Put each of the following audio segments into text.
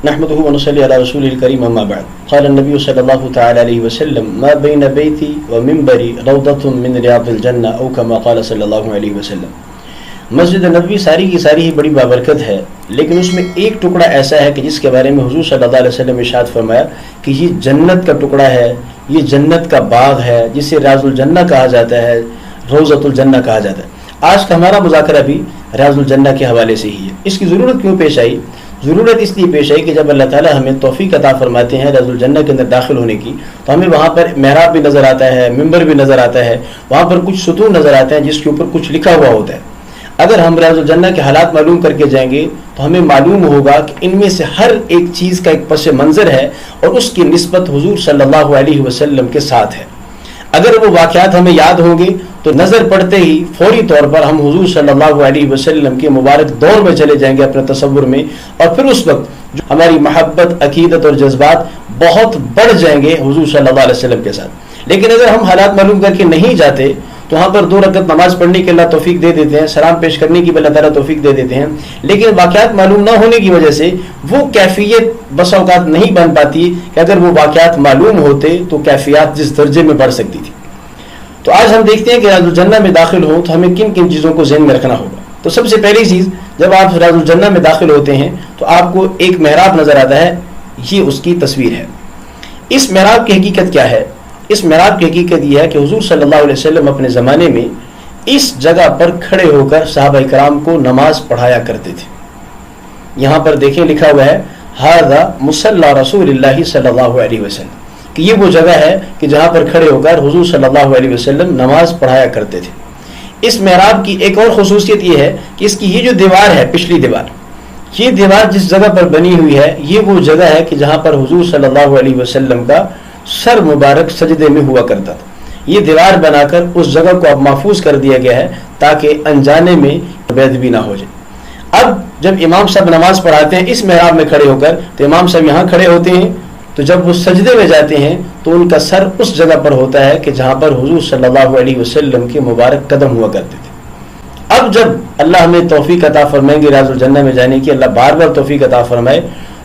نحمده ونصلي على رسوله الكريم أما بعد قال النبي صلى الله تعالى عليه وسلم ما بين بيتي ومنبري روضة من رياض الجنة أو كما قال صلی اللہ علیہ وسلم. مسجد نبوی ساری کی ساری ہی بڑی بابرکت ہے، لیکن اس میں ایک ٹکڑا ایسا ہے کہ جس کے بارے میں حضور صلی اللہ علیہ وسلم نے ارشاد فرمایا کہ یہ جنت کا ٹکڑا ہے، یہ جنت کا باغ ہے جسے ریاض الجنہ کہا جاتا ہے، روضۃ الجنہ کہا جاتا ہے. آج کا ہمارا مذاکرہ بھی ریاض الجنہ کے حوالے سے ہی ہے. اس کی ضرورت کیوں پیش آئی؟ ضرورت اس لیے پیش آئی کہ جب اللہ تعالیٰ ہمیں توفیق عطا فرماتے ہیں ریاض الجنہ کے اندر داخل ہونے کی، تو ہمیں وہاں پر محراب بھی نظر آتا ہے، ممبر بھی نظر آتا ہے، وہاں پر کچھ ستون نظر آتے ہیں جس کے اوپر کچھ لکھا ہوا ہوتا ہے. اگر ہم ریاض الجنہ کے حالات معلوم کر کے جائیں گے تو ہمیں معلوم ہوگا کہ ان میں سے ہر ایک چیز کا ایک پس منظر ہے اور اس کی نسبت حضور صلی اللہ علیہ وسلم کے ساتھ ہے. اگر وہ واقعات ہمیں یاد ہوں گے تو نظر پڑتے ہی فوری طور پر ہم حضور صلی اللہ علیہ وسلم کے مبارک دور میں چلے جائیں گے اپنے تصور میں، اور پھر اس وقت جو ہماری محبت، عقیدت اور جذبات بہت بڑھ جائیں گے حضور صلی اللہ علیہ وسلم کے ساتھ. لیکن اگر ہم حالات معلوم کر کے نہیں جاتے تو وہاں پر 2 رکعت نماز پڑھنے کے اللہ توفیق دے دیتے ہیں، سلام پیش کرنے کی بھی اللہ تعالیٰ توفیق دے دیتے ہیں، لیکن واقعات معلوم نہ ہونے کی وجہ سے وہ کیفیت بس اوقات نہیں بن پاتی کہ اگر وہ واقعات معلوم ہوتے تو کیفیات جس درجے میں بڑھ سکتی تھی. تو آج ہم دیکھتے ہیں کہ ریاض الجنہ میں داخل ہوں تو ہمیں کن کن چیزوں کو ذہن میں رکھنا ہوگا. تو سب سے پہلی چیز، جب آپ ریاض الجنہ میں داخل ہوتے ہیں تو آپ کو ایک محراب نظر آتا ہے، یہ اس کی تصویر ہے. اس محراب کی حقیقت کیا ہے؟ اس محراب کی حقیقت یہ ہے کہ حضور صلی اللہ علیہ وسلم اپنے زمانے میں اس جگہ پر کھڑے ہو کر صحابہ کرام کو نماز پڑھایا کرتے تھے. یہاں پر دیکھیں لکھا ہوا ہے ھذا مصلی رسول اللہ صلی اللہ علیہ وسلم، کہ یہ وہ جگہ ہے کہ جہاں پر کھڑے ہو کر حضور صلی اللہ علیہ وسلم نماز پڑھایا کرتے تھے. اس محراب کی ایک اور خصوصیت یہ ہے کہ اس کی یہ جو دیوار ہے، پچھلی دیوار، یہ دیوار جس جگہ پر بنی ہوئی ہے یہ وہ جگہ ہے کہ جہاں پر حضور صلی اللہ علیہ وسلم کا سر مبارک سجدے میں ہوا کرتا تھا. یہ دیوار بنا کر اس جگہ کو اب محفوظ کر دیا گیا ہے تاکہ انجانے میں بید بھی نہ ہو جائے. اب جب امام صاحب نماز پڑھاتے ہیں اس محراب میں کھڑے ہو کر تو امام صاحب یہاں کھڑے ہوتے ہیں، تو جب وہ سجدے میں جاتے ہیں تو ان کا سر اس جگہ پر ہوتا ہے کہ جہاں پر حضور صلی اللہ علیہ وسلم کے مبارک قدم ہوا کرتے تھے. اب جب اللہ ہمیں توفیق عطا فرمائیں گے ریاض الجنہ میں جانے کی، اللہ بار بار توفیق عطا فرمائے،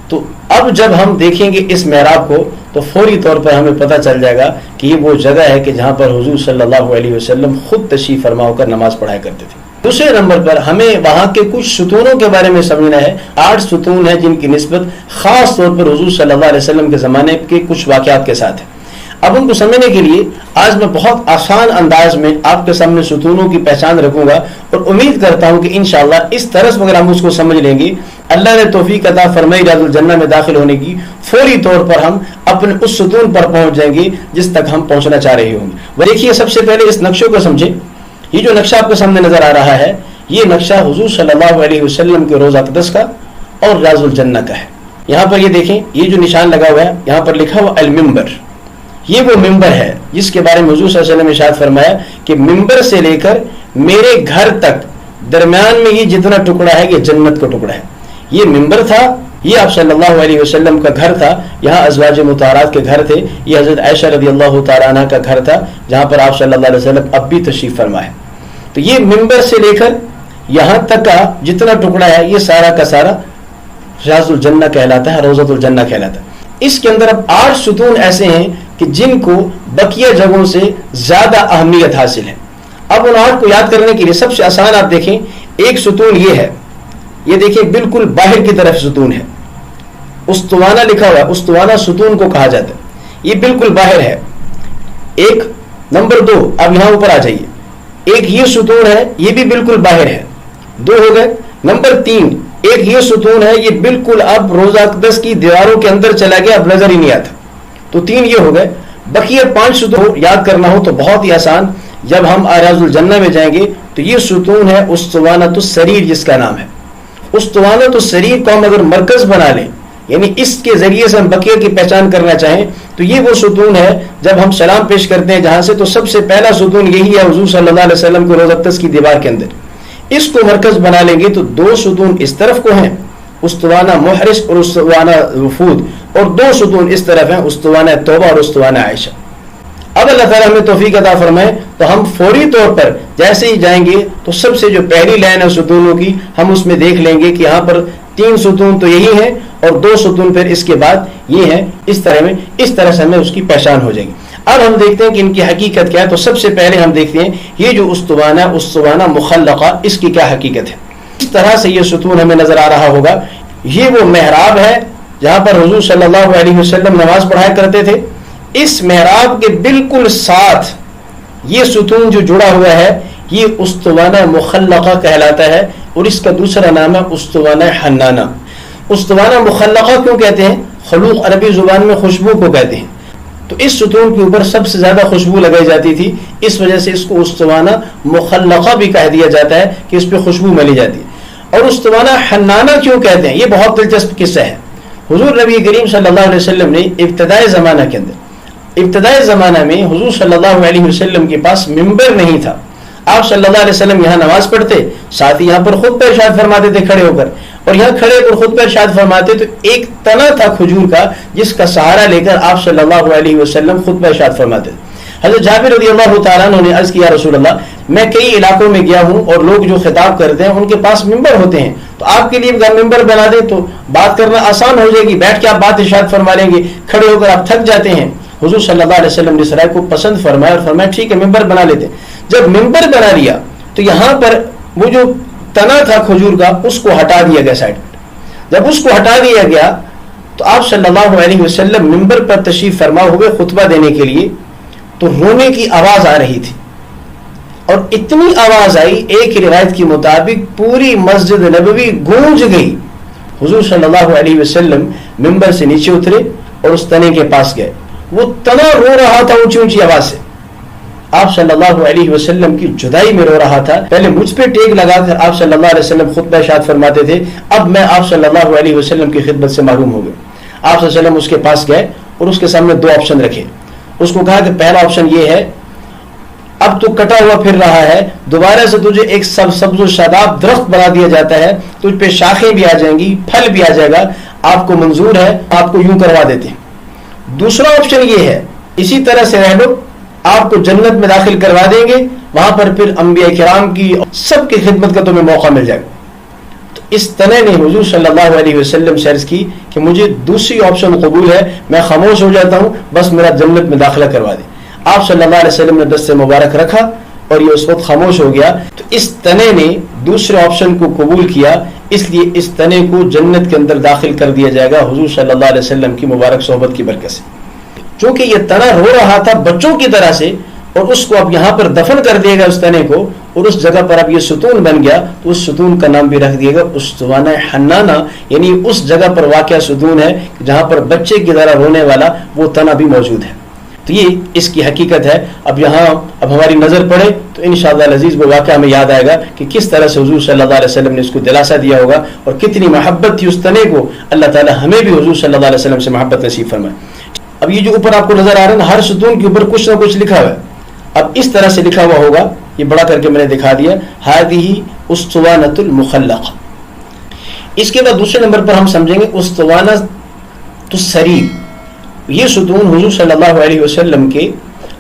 تو اب جب ہم دیکھیں گے اس محراب کو تو فوری طور پر ہمیں پتہ چل جائے گا کہ یہ وہ جگہ ہے کہ جہاں پر حضور صلی اللہ علیہ وسلم خود تشریف فرما ہو کر نماز پڑھایا کرتے تھے. دوسرے نمبر پر ہمیں وہاں کے کچھ ستونوں کے بارے میں سمجھنا ہے. 8 ستون ہیں جن کی نسبت خاص طور پر حضور صلی اللہ علیہ وسلم کے زمانے کے کچھ واقعات کے ساتھ ہے. اب ان کو سمجھنے کے لیے آج میں بہت آسان انداز میں آپ کے سامنے ستونوں کی پہچان رکھوں گا، اور امید کرتا ہوں کہ انشاءاللہ اس طرز اگر ہم اس کو سمجھ لیں گے، اللہ نے توفیق عطا فرمائی ریاض الجنہ میں داخل ہونے کی، فوری طور پر ہم اپنے اس ستون پر پہنچ جائیں گے جس تک ہم پہنچنا چاہ رہے ہوں گے. دیکھیے سب سے پہلے اس نقشے کو سمجھیں. یہ جو نقشہ آپ کے سامنے نظر آ رہا ہے یہ نقشہ حضور صلی اللہ علیہ وسلم کے روضہ اقدس کا اور ریاض الجنہ کا ہے. یہاں پر یہ دیکھیں، یہ جو نشان لگا ہوا ہے یہاں پر لکھا ہوا المنبر، یہ وہ ممبر ہے جس کے بارے میں حضور صلی اللہ علیہ وسلم نے ارشاد فرمایا کہ ممبر سے لے کر میرے گھر تک درمیان میں یہ جتنا ٹکڑا ہے یہ جنت کا ٹکڑا ہے. یہ ممبر تھا، یہ آپ صلی اللہ علیہ وسلم کا گھر تھا، یہاں ازواج مطہرات کے گھر تھے، یہ حضرت عائشہ رضی اللہ تعالیٰ عنہ کا گھر تھا جہاں پر آپ صلی اللہ علیہ وسلم اب بھی تشریف فرما ہے. تو یہ ممبر سے لے کر یہاں تک کا جتنا ٹکڑا ہے یہ سارا کا سارا ریاض الجنہ کہلاتا ہے، روضۃ الجنہ کہلاتا ہے. اس کے اندر اب 8 ستون ایسے ہیں کہ جن کو بقیہ جگہوں سے زیادہ اہمیت حاصل ہے. اب ان 8 کو یاد کرنے کے لیے سب سے آسان آپ دیکھیں، ایک ستون یہ ہے، یہ دیکھیں بالکل باہر کی طرف ستون ہے، استوانہ لکھا ہوا ہے، استوانہ ستون کو کہا جاتا ہے، یہ بالکل باہر ہے. ایک نمبر 2، اب یہاں اوپر آ جائیے، ایک یہ ستون ہے یہ بھی بالکل باہر ہے، 2 ہو گئے. نمبر 3، ایک یہ ستون ہے یہ بالکل اب روضہ اقدس کی دیواروں کے اندر چلا گیا، اب نظر ہی نہیں آتا، تو 3 یہ ہو گئے. بقیہ 5 ستون یاد کرنا ہو تو بہت ہی آسان، جب ہم ریاض الجنہ میں جائیں گے تو یہ ستون ہے اسطوانۃ السریر جس کا نام ہے. اسطوانۃ السریر کو ہم اگر مرکز بنا لیں، یعنی اس کے ذریعے سے ہم بقیہ کی پہچان کرنا چاہیں تو یہ وہ ستون ہے جب ہم سلام پیش کرتے ہیں جہاں سے تو سب سے پہلا ستون یہی ہے حضور صلی اللہ علیہ وسلم کے روضہ اقدس کی دیوار کے اندر. اس کو مرکز بنا لیں گے تو 2 ستون اس طرف کو ہیں، استوانہ محرس اور استوانہ وفود، اور 2 ستون اس طرف ہیں، استوانہ توبہ اور استوانہ عائشہ. اب اللہ تعالیٰ ہمیں توفیق عطا فرمائے تو ہم فوری طور پر جیسے ہی جائیں گے تو سب سے جو پہلی لائن ہے ستونوں کی، ہم اس میں دیکھ لیں گے کہ یہاں پر 3 ستون تو یہی ہیں اور 2 ستون پھر اس کے بعد یہ ہیں. اس طرح سے ہمیں اس کی پہچان ہو جائے گی. اب ہم دیکھتے ہیں کہ ان کی حقیقت کیا ہے. تو سب سے پہلے ہم دیکھتے ہیں یہ جو استوانہ مخلقہ اس کی کیا حقیقت ہے. اس طرح سے یہ ستون ہمیں نظر آ رہا ہوگا. یہ وہ محراب ہے جہاں پر حضور صلی اللہ علیہ وسلم نماز پڑھایا کرتے تھے. اس محراب کے بالکل ساتھ یہ ستون جو جڑا ہوا ہے یہ استوانہ مخلقہ کہلاتا ہے اور اس کا دوسرا نام ہے استوانہ حنانہ. استوانہ مخلقہ کیوں کہتے ہیں؟ خلوق عربی زبان میں خوشبو کو کہتے ہیں. تو اس ستون کے اوپر سب سے زیادہ خوشبو لگائی جاتی تھی, اس وجہ سے اس کو استوانہ مخلقہ بھی کہہ دیا جاتا ہے کہ اس پہ خوشبو ملی جاتی ہے. اور استوانہ حنانہ کیوں کہتے ہیں؟ یہ بہت دلچسپ قصہ ہے. حضور نبی کریم صلی اللہ علیہ وسلم نے ابتدائی زمانہ میں حضور صلی اللہ علیہ وسلم کے پاس ممبر نہیں تھا. آپ صلی اللہ علیہ وسلم یہاں نماز پڑھتے, ساتھ ہی یہاں پر خطبہ ارشاد فرماتے تھے کھڑے ہو کر, اور یہاں کھڑے ہو کر خطبہ ارشاد فرماتے تو ایک تنا تھا کھجور کا جس کا سہارا لے کر آپ صلی اللہ علیہ وسلم خطبہ ارشاد فرماتے تھے. حضرت جابر رضی اللہ تعالیٰ عنہ نے عرض کیا رسول اللہ میں کئی علاقوں میں گیا ہوں اور لوگ جو خطاب کرتے ہیں ان کے پاس ممبر ہوتے ہیں, تو آپ کے لیے اگر ممبر بنا دیں تو بات کرنا آسان ہو جائے گی, بیٹھ کے آپ بات ارشاد فرما لیں گے, کھڑے ہو کر آپ تھک جاتے ہیں. حضور صلی اللہ علیہ وسلم نے اس رائے کو پسند فرمایا اور فرمایا ٹھیک ہے ممبر بنا لیتے. جب ممبر بنا لیا تو یہاں پر وہ جو تنا تھا کھجور کا اس کو ہٹا دیا گیا سائڈ. جب اس کو ہٹا دیا گیا تو آپ صلی اللہ علیہ وسلم ممبر پر تشریف فرما ہوئے خطبہ دینے کے لیے, تو رونے کی آواز آ رہی تھی اور اتنی آواز آئی ایک روایت کے مطابق پوری مسجد نبوی گونج گئی. حضور صلی اللہ علیہ وسلم ممبر سے نیچے اترے اور اس تنے کے پاس گئے. وہ تنا رو رہا تھا اونچی اونچی آواز سے, آپ صلی اللہ علیہ وسلم کی جدائی میں رو رہا تھا. پہلے مجھ پہ ٹیک لگا کر آپ صلی اللہ علیہ وسلم خطبہ ارشاد فرماتے تھے, اب میں آپ صلی اللہ علیہ وسلم کی خدمت سے محروم ہو گئے. آپ صلی اللہ علیہ وسلم اس کے پاس گئے اور اس کے سامنے 2 آپشن رکھے. اس کو کہا کہ پہلا آپشن یہ ہے اب تو کٹا ہوا پھر رہا ہے, دوبارہ سے تجھے ایک سبز و شاداب درخت بنا دیا جاتا ہے, تجھ پہ شاخیں بھی آ جائیں گی, پھل بھی آ جائے گا, آپ کو منظور ہے, آپ کو یوں کروا دیتے ہیں. دوسرا آپشن یہ ہے اسی طرح سے رہ لو, آپ کو جنت میں داخل کروا دیں گے, وہاں پر پھر انبیاء کرام کی سب کی خدمت کا تمہیں موقع مل جائے گا. تو اس طرح نے حضور صلی اللہ علیہ وسلم سے عرض کی کہ مجھے دوسری آپشن قبول ہے, میں خاموش ہو جاتا ہوں, بس میرا جنت میں داخلہ کروا دیں. آپ صلی اللہ علیہ وسلم نے دست مبارک رکھا اور یہ اس وقت خاموش ہو گیا. تو اس تنے نے دوسرے آپشن کو قبول کیا, اس لیے اس تنے کو جنت کے اندر داخل کر دیا جائے گا حضور صلی اللہ علیہ وسلم کی مبارک صحبت کی برکت سے. چونکہ یہ تنا رو رہا تھا بچوں کی طرح سے, اور اس کو اب یہاں پر دفن کر دیا گیا اس تنے کو, اور اس جگہ پر اب یہ ستون بن گیا, تو اس ستون کا نام بھی رکھ دیا گیا استوانہ حنانہ, یعنی اس جگہ پر واقع ستون ہے جہاں پر بچے کی طرح رونے والا وہ تنا بھی موجود ہے. تو یہ اس کی حقیقت ہے. اب یہاں اب ہماری نظر پڑے تو انشاءاللہ العزیز وہ واقعہ ہمیں یاد آئے گا کہ کس طرح سے حضور صلی اللہ علیہ وسلم نے اس کو دلاسا دیا ہوگا اور کتنی محبت تھی اس تنے کو. اللہ تعالی ہمیں بھی حضور صلی اللہ علیہ وسلم سے محبت نصیب فرمائے. اب یہ جو اوپر آپ کو نظر آ رہا ہے نا, ہر ستون کے اوپر کچھ نہ کچھ لکھا ہوا ہے. اب اس طرح سے لکھا ہوا ہوگا, یہ بڑا کر کے میں نے دکھا دیا, ہذہ اسطوانۃ المخلقہ. اس کے بعد دوسرے نمبر پر ہم سمجھیں گے اسطوانۃ السریب. یہ ستون حضور صلی اللہ علیہ وسلم کے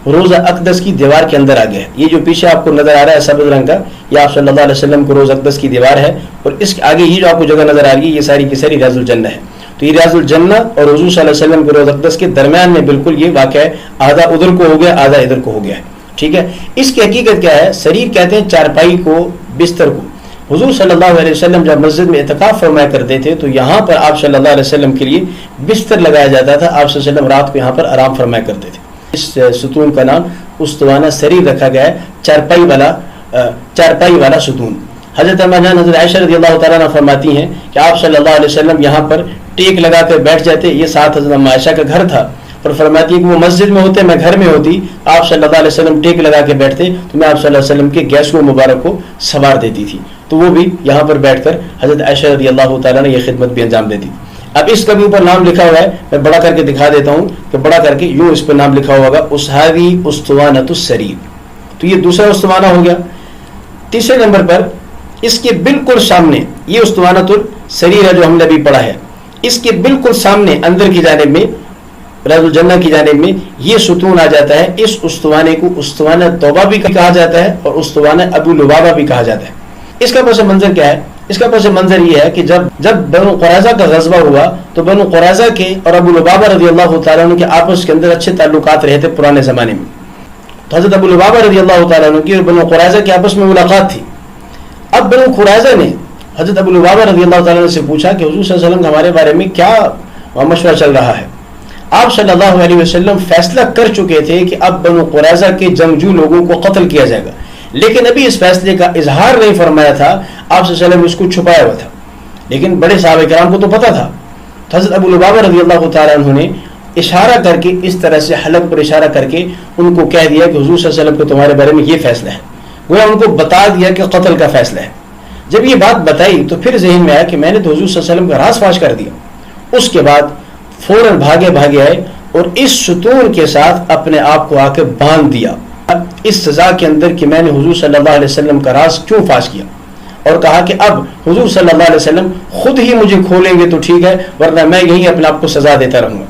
روضہ اقدس کی دیوار کے اندر آ گیا ہے. یہ جو پیچھے آپ کو نظر آ رہا ہے سبز رنگ کا, یہ آپ صلی اللہ علیہ وسلم کو روضہ اقدس کی دیوار ہے, اور اس کے آگے یہ جو آپ کو جگہ نظر آ رہی ہے یہ ساری کی ساری ریاض الجنہ ہے. تو یہ ریاض الجنہ اور حضور صلی اللہ علیہ وسلم کے روضہ اقدس کے درمیان میں بالکل یہ واقع ہے, آدھا ادھر کو ہو گیا آدھا ادھر کو ہو گیا ہے. ٹھیک ہے, اس کی حقیقت کیا ہے؟ سریر کہتے ہیں چارپائی کو, بستر کو. حضور صلی اللہ علیہ وسلم جب مسجد میں اعتکاف فرمایا کرتے تھے تو یہاں پر آپ صلی اللہ علیہ وسلم کے لیے بستر لگایا جاتا تھا. آپ صلی اللہ علیہ وسلم رات کو یہاں پر آرام فرمایا کرتے تھے. اس ستون کا نام استوانہ سریر رکھا گیا ہے, چارپائی والا ستون. حضرت اما جان حضرت عائشہ رضی اللہ تعالیٰ عنہ فرماتی ہیں کہ آپ صلی اللہ علیہ وسلم یہاں پر ٹیک لگا کر بیٹھ جاتے. یہ ساتھ حضرت اما عائشہ کا گھر تھا, اور فرماتی ہے کہ وہ مسجد میں ہوتے, میں گھر میں ہوتی, آپ صلی اللہ علیہ وسلم ٹیک لگا کے بیٹھتے تو میں آپ صلی اللہ علیہ وسلم کے گیسوں مبارک کو سوار دیتی تھی, تو وہ بھی یہاں پر بیٹھ کر حضرت عائشہ رضی اللہ تعالیٰ نے یہ خدمت بھی انجام دیتی. اب اس کا بھی اوپر نام لکھا ہوا ہے, میں بڑا کر کے دکھا دیتا ہوں کہ بڑا کر کے یوں اس پہ نام لکھا ہوا ہوگا هذه اسطوانۃ السریب. تو یہ دوسرا استوانہ ہو گیا. تیسرے نمبر پر اس کے بالکل سامنے یہ استوانۃ السریر ہے جو ہم نے ابھی پڑھا ہے, اس کے بالکل سامنے اندر کی جانب میں ریاض الجنہ کی جانب میں یہ ستون آ جاتا ہے. اس استوانے کو استوانہ توبہ بھی کہا جاتا ہے اور استوانہ ابو لبابہ بھی کہا جاتا ہے. اس کا پس منظر کیا ہے؟ اس کا پس منظر یہ ہے کہ جب بنو قریظہ کا غزوہ ہوا تو بنو قریظہ کے اور ابو لبابہ رضی اللہ تعالیٰ عنہ کے آپس کے اندر اچھے تعلقات رہے تھے پرانے زمانے میں. تو حضرت ابو لبابہ رضی اللہ تعالیٰ عنہ کی اور بنو قریظہ کے آپس میں ملاقات تھی. اب بنو قریظہ نے حضرت ابو لبابہ رضی اللہ تعالیٰ عنہ سے پوچھا کہ حضور صلی اللہ علیہ وسلم ہمارے بارے میں کیا مشورہ چل رہا ہے. آپ صلی اللہ علیہ وسلم فیصلہ کر چکے تھے کہ اب بنو قریظہ کے جنگجو لوگوں کو قتل کیا جائے گا, لیکن ابھی اس فیصلے کا اظہار نہیں فرمایا تھا. آپ صلی اللہ علیہ وسلم اس کو چھپایا ہوا تھا, لیکن بڑے صحابہ کرام کو تو پتا تھا. تو حضرت ابو لبابہ رضی اللہ تعالیٰ عنہ نے اشارہ کر کے, اس طرح سے حلق پر اشارہ کر کے ان کو کہہ دیا کہ حضور صلی اللہ علیہ وسلم کو تمہارے بارے میں یہ فیصلہ ہے. وہ ان کو بتا دیا کہ قتل کا فیصلہ ہے. جب یہ بات بتائی تو پھر ذہن میں آیا کہ میں نے تو حضور صلی اللہ علیہ وسلم کا راز فاش کر دیا. اس کے بعد فوراً بھاگے آئے اور اس ستون کے ساتھ اپنے آپ کو آ کے باندھ دیا اس سزا کے اندر کہ میں نے حضور صلی اللہ علیہ وسلم کا راز کیوں فاش کیا, اور کہا کہ اب حضور صلی اللہ علیہ وسلم خود ہی مجھے کھولیں گے تو ٹھیک ہے, ورنہ میں یہی اپنے آپ کو سزا دیتا رہوں گا.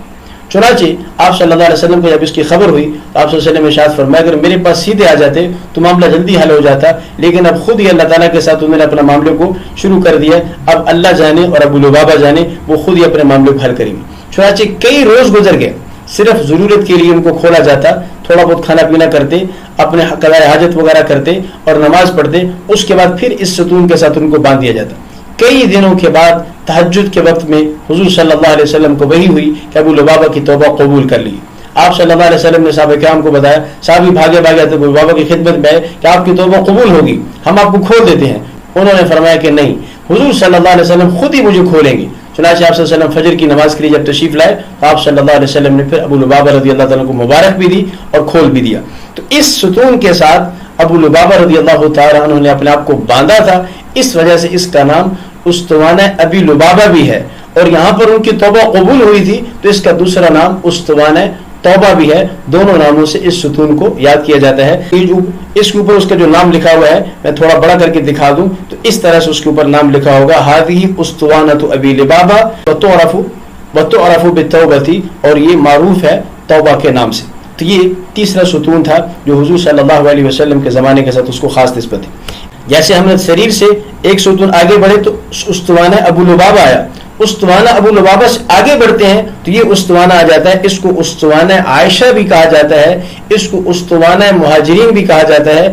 چنانچہ آپ صلی اللہ علیہ وسلم کو جب اس کی خبر ہوئی تو آپ صلی اللہ علیہ وسلم نے ارشاد فرمایا اگر میرے پاس سیدھے آ جاتے تو معاملہ جلدی حل ہو جاتا, لیکن اب خود ہی اللہ تعالیٰ کے ساتھ انہوں نے اپنے معاملے کو شروع کر دیا. اب اللہ جانے اور ابو لبابہ جانے وہ خود ہی اپنے معاملے کو حل کریں گے. چنانچہ کئی روز گزر گئے, صرف ضرورت کے لیے ان کو کھولا جاتا, تھوڑا بہت کھانا پینا کرتے, اپنے قضاء حاجت وغیرہ کرتے اور نماز پڑھتے. اس کے بعد پھر اس ستون کے ساتھ ان کو باندھ دیا جاتا. کئی دنوں کے بعد تہجد کے وقت میں حضور صلی اللہ علیہ وسلم کو وحی ہوئی کہ ابو لبابہ کی توبہ قبول کر لی. آپ صلی اللہ علیہ وسلم نے صحابہ کرام کو بتایا, صحابی بھاگے ابو لبابہ کی خدمت میں آئے کہ آپ کی توبہ قبول ہوگی, ہم آپ کو کھول دیتے ہیں. انہوں نے فرمایا کہ نہیں, حضور صلی اللہ علیہ وسلم خود ہی مجھے کھولیں گے. چنانچہ آپ صلی اللہ علیہ وسلم فجر کی نماز کے لیے جب تشریف لائے تو آپ صلی اللہ علیہ وسلم نے پھر ابو لبابہ رضی اللہ تعالیٰ کو مبارک بھی دی اور کھول بھی دیا. تو اس ستون کے ساتھ ابو لبابہ رضی اللہ تعالیٰ عنہ نے اپنے آپ کو باندھا تھا, اس وجہ سے اس کا نام استوانہ ابی لبابہ بھی ہے. اور یہاں پر ان کی توبہ قبول ہوئی تھی تو اس کا دوسرا نام استوانہ توبہ بھی ہے. دونوں ناموں سے اس ستون کو یاد کیا جاتا ہے. اس کے اوپر اس کا جو نام لکھا ہوا ہے میں تھوڑا بڑا کر کے دکھا دوں تو اس طرح سے اس کے اوپر نام لکھا ہوگا هذه استوانۃ ابی لبابہ وتعرف بالتوبۃ, اور یہ معروف ہے توبہ کے نام سے. تو یہ تیسرا ستون تھا جو حضور صلی اللہ علیہ وسلم کے زمانے کے ساتھ اس کو خاص نسبت ہے. جیسے ہم نے سریر سے ایک ستون آگے بڑھے تو استوانہ ابو لبابہ آیا, استوانہ ابو لبابہ سے آگے بڑھتے ہیں تو یہ استوانہ آ جاتا ہے. اس کو استوانہ عائشہ بھی کہا جاتا ہے, اس کو استوانہ مہاجرین بھی کہا جاتا ہے,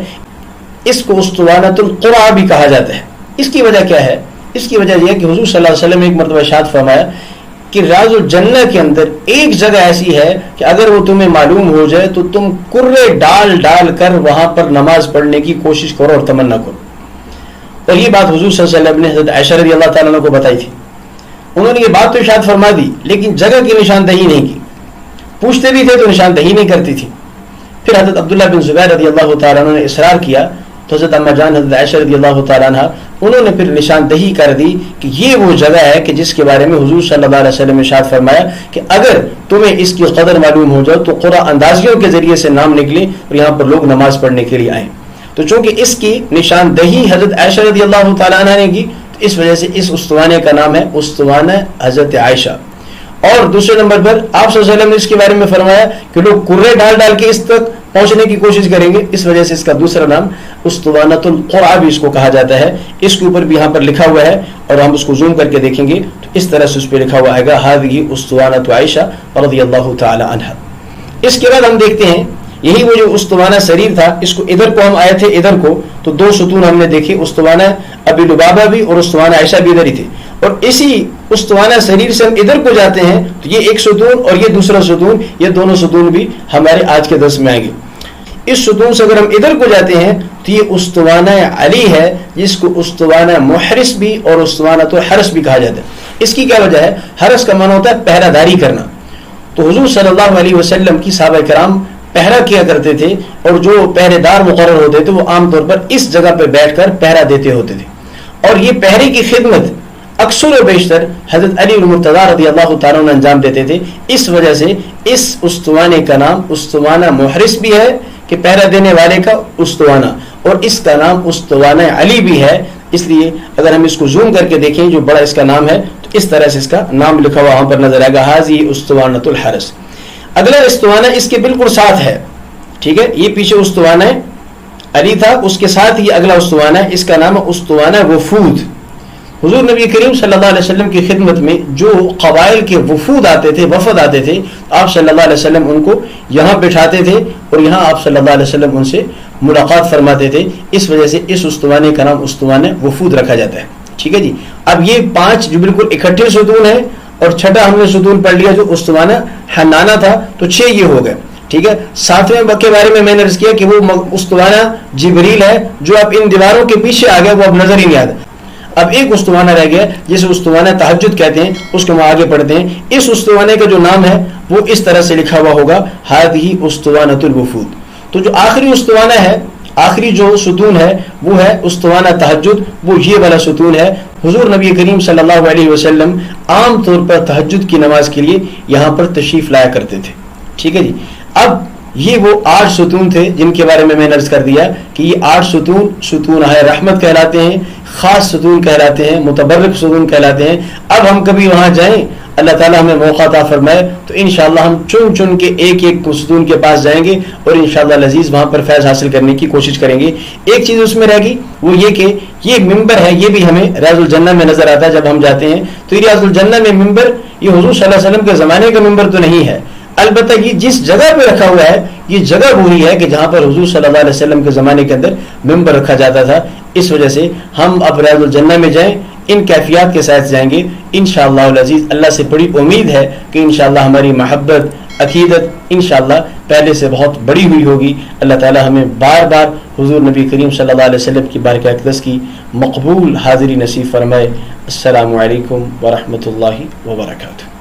اس کو استوانۃ القرى بھی کہا جاتا ہے. اس کی وجہ کیا ہے؟ اس کی وجہ یہ ہے کہ حضور صلی اللہ علیہ وسلم نے ایک مرتبہ ارشاد فرمایا کہ راز الجنہ کے اندر ایک جگہ ایسی ہے کہ اگر وہ تمہیں معلوم ہو جائے تو تم کرے ڈال کر وہاں پر نماز پڑھنے کی کوشش کرو اور تمنا کرو. اور یہ بات حضور صلی اللہ علیہ وسلم نے حضرت عائشہ رضی اللہ تعالیٰ عنہ کو بتائی تھی. انہوں نے یہ بات تو ارشاد فرما دی لیکن جگہ کی نشاندہی نہیں کی. پوچھتے بھی تھے تو نشاندہی نہیں کرتی تھی. پھر حضرت عبداللہ بن زبیر رضی اللہ تعالیٰ عنہ نے اصرار کیا تو حضرت اما جان حضرت عائشہ رضی اللہ تعالیٰ عنہ انہوں نے پھر نشاندہی کر دی کہ یہ وہ جگہ ہے کہ جس کے بارے میں حضور صلی اللہ علیہ وسلم نے ارشاد فرمایا کہ اگر تمہیں اس کی قدر معلوم ہو جائے تو قرآن اندازیوں کے ذریعے سے نام نکلے اور یہاں پر لوگ نماز پڑھنے کے لیے آئیں. تو چونکہ اس کی نشاندہی حضرت عائشہ رضی اللہ تعالیٰ عنہ نے کی تو اس وجہ سے اس استوانے کا نام ہے استوانہ حضرت عائشہ. اور دوسرے نمبر پر آپ صلی اللہ علیہ وسلم نے اس کے بارے میں فرمایا کہ لوگ کرے ڈال کے اس تک پہنچنے کی کوشش کریں گے, اس وجہ سے اس کا دوسرا نام استوانۃ القرى بھی اس کو کہا جاتا ہے. اس کے اوپر بھی یہاں پر لکھا ہوا ہے اور ہم اس کو زوم کر کے دیکھیں گے تو اس طرح سے اس پہ لکھا ہوا آئے گا هذه استوانۃ عائشہ رضی اللہ تعالی عنہا. اس کے بعد ہم دیکھتے ہیں یہی وہ جو استوانہ سریر تھا, اس کو ادھر کو ہم آئے تھے ادھر کو تو دو ستون ہم نے دیکھے, استوانہ ابی لبابہ بھی اور استوانہ عائشہ بھی ادھر ہی تھے. اور اسی استوانہ سریر سے ہم ادھر کو جاتے ہیں تو یہ ایک ستون اور یہ دوسرا ستون, یہ دونوں ستون بھی ہمارے آج کے درس میں آئیں گے. اس ستون سے اگر ہم ادھر کو جاتے ہیں تو یہ استوانہ علی ہے جس کو استوانہ محرس بھی اور استوانۃ الحرس بھی کہا جاتا ہے. اس کی کیا وجہ ہے؟ حرس کا معنی ہوتا ہے پہرہ داری کرنا. تو حضور صلی اللہ علیہ وسلم کی صحابہ کرام پہرہ کیا کرتے تھے اور جو پہرے دار مقرر ہوتے تھے وہ عام طور پر اس جگہ پہ بیٹھ کر پہرہ دیتے ہوتے تھے. اور یہ پہرے کی خدمت اکثر و بیشتر حضرت علی المرتضیٰ رضی اللہ تعالیٰ عنہ انجام دیتے تھے. اس وجہ سے اس استوانے کا نام استوانہ محرس بھی ہے کہ پہرہ دینے والے کا استوانہ, اور اس کا نام استوانہ علی بھی ہے. اس لیے اگر ہم اس کو زوم کر کے دیکھیں جو بڑا اس کا نام ہے تو اس طرح سے اس کا نام لکھا ہوا وہاں پر نظر آئے گا هذه استوانۃ الحرس. اگلا استوانہ اس کے بالکل ساتھ ہے, ٹھیک ہے, یہ پیچھے استوانہ علی تھا, اس کے ساتھ یہ اگلا استوانہ ہے, اس کا نام ہے استوانہ وفود. حضور نبی کریم صلی اللہ علیہ وسلم کی خدمت میں جو قبائل کے وفود آتے تھے، وفد آتے تھے، آپ صلی اللہ علیہ وسلم ان کو یہاں بٹھاتے تھے اور یہاں آپ صلی اللہ علیہ وسلم ان سے ملاقات فرماتے تھے. اس وجہ سے اس استوانے کا نام استوانہ وفود رکھا جاتا ہے. ٹھیک ہے جی. اب یہ 5 جو بالکل اکٹھے ستون ہیں اور چھٹا ہم نے ستون پڑھ لیا جو استوانہ حنانہ تھا، تو 6 یہ ہو گئے. ٹھیک ہے. 7ویں کے بارے میں نے عرض کیا کہ وہ استوانہ جبریل ہے جو اب ان دیواروں کے پیچھے آ گیا، وہ اب نظر ہی نہیں آتا. اب ایک استوانہ رہ گیا جسے استوانہ تہجد کہتے ہیں، اس کو ہم آگے پڑھتے ہیں. اس استوانے کا جو نام ہے وہ اس طرح سے لکھا ہوا ہوگا، ہذہ استوانۃ الوفود. تو جو آخری استوانہ ہے، آخری جو ستون ہے وہ ہے استوانہ تہجد، وہ یہ والا ستون ہے. حضور نبی کریم صلی اللہ علیہ وسلم عام طور پر تہجد کی نماز کے لیے یہاں پر تشریف لایا کرتے تھے. ٹھیک ہے جی. اب یہ وہ 8 ستون تھے جن کے بارے میں نے عرض کر دیا کہ یہ 8 ستون ستون رحمت کہلاتے ہیں، خاص ستون کہلاتے ہیں، متبرک ستون کہلاتے ہیں. اب ہم کبھی وہاں جائیں، اللہ تعالیٰ ہمیں موقع عطا فرمائے، تو انشاءاللہ ہم چن چن کے ایک ایک ستون کے پاس جائیں گے اور انشاءاللہ العزیز وہاں پر فیض حاصل کرنے کی کوشش کریں گے. ایک چیز اس میں رہ گئی، وہ یہ کہ یہ ممبر ہے، یہ بھی ہمیں ریاض الجنہ میں نظر آتا ہے جب ہم جاتے ہیں. تو یہ ریاض الجنہ میں ممبر یہ حضور صلی اللہ علیہ وسلم کے زمانے کا ممبر تو نہیں ہے، البتہ یہ جس جگہ پہ رکھا ہوا ہے یہ جگہ وہی ہے کہ جہاں پر حضور صلی اللہ علیہ وسلم کے زمانے کے اندر ممبر رکھا جاتا تھا. اس وجہ سے ہم اب ریاض الجنہ میں جائیں، ان کیفیات کے ساتھ جائیں گے انشاءاللہ العزیز. اللہ سے بڑی امید ہے کہ انشاءاللہ ہماری محبت عقیدت انشاءاللہ پہلے سے بہت بڑی ہوئی ہوگی. اللہ تعالی ہمیں بار بار حضور نبی کریم صلی اللہ علیہ وسلم کی بارگاہ اقدس کی مقبول حاضری نصیب فرمائے. السلام علیکم ورحمۃ اللہ وبرکاتہ.